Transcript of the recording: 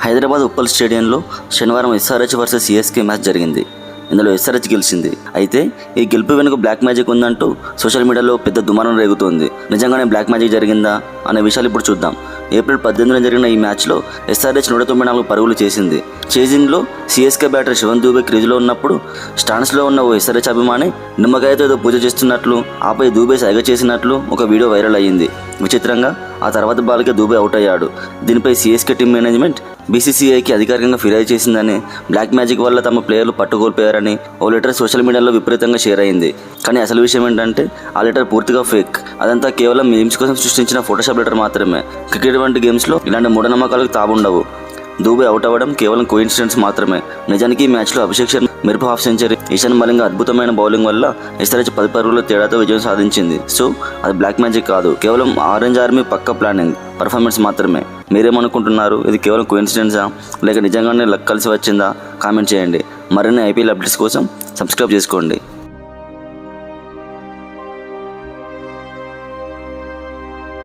హైదరాబాద్ ఉప్పల్ స్టేడియంలో శనివారం SRH versus CSK match జరిగింది. ఇందులో ఎస్ఆర్హెచ్ గెలిచింది. అయితే ఈ గెలుపు వెనుక బ్లాక్ మ్యాజిక్ ఉందంటూ సోషల్ మీడియాలో పెద్ద దుమారం రేగుతోంది. నిజంగానే బ్లాక్ మ్యాజిక్ జరిగిందా అనే విషయాలు ఇప్పుడు చూద్దాం. ఏప్రిల్ 18న జరిగిన ఈ మ్యాచ్లో ఎస్ఆర్హెచ్ 194 పరుగులు చేసింది. చేజింగ్లో సిఎస్కే బ్యాటర్ శివన్ దూబే క్రీజులో ఉన్నప్పుడు స్టాండ్స్లో ఉన్న ఓ ఎస్ఆర్హెచ్ అభిమాని నిమ్మకాయతో ఏదో పూజ చేస్తున్నట్లు, ఆపై దూబే సైగ చేసినట్లు ఒక వీడియో వైరల్ అయ్యింది. విచిత్రంగా ఆ తర్వాత బాల్కే దూబే అవుట్ అయ్యాడు. దీనిపై సిఎస్కే టీం మేనేజ్మెంట్ బీసీసీఐకి అధికారికంగా ఫిర్యాదు చేసిందని, బ్లాక్ మ్యాజిక్ వల్ల తమ ప్లేయర్లు పట్టుకోల్పోయారని ఓ లెటర్ సోషల్ మీడియాలో విపరీతంగా షేర్ అయింది. కానీ అసలు విషయం ఏంటంటే ఆ లెటర్ పూర్తిగా ఫేక్. అదంతా కేవలం మీమ్స్ కోసం సృష్టించిన ఫోటోషాప్ లెటర్ మాత్రమే. క్రికెట్ వంటి గేమ్స్లో ఇలాంటి మూఢనమ్మకాలకు తావుండవు. దూబే అవుట్ అవ్వడం కేవలం కోఇన్సిడెన్స్ మాత్రమే. నిజానికి ఈ మ్యాచ్లో అభిషేక్ శర్మ మెరుపు హాఫ్ సెంచరీ, ఇషాన్ మలింగ అద్భుతమైన బౌలింగ్ వల్ల ఎస్ఆర్హెచ్ 10 పరుగుల తేడాతో విజయం సాధించింది. సో అది బ్లాక్ మ్యాజిక్ కాదు, కేవలం ఆరెంజ్ ఆర్మీ పక్క ప్లానింగ్ పర్ఫార్మెన్స్ మాత్రమే. మీరేమనుకుంటున్నారు? ఇది కేవలం కోఇన్సిడెన్సా లేక నిజంగానే లక్ కలిసి వచ్చిందా? కామెంట్ చేయండి. మరిన్ని ఐపీఎల్ అప్డేట్స్ కోసం సబ్స్క్రైబ్ చేసుకోండి.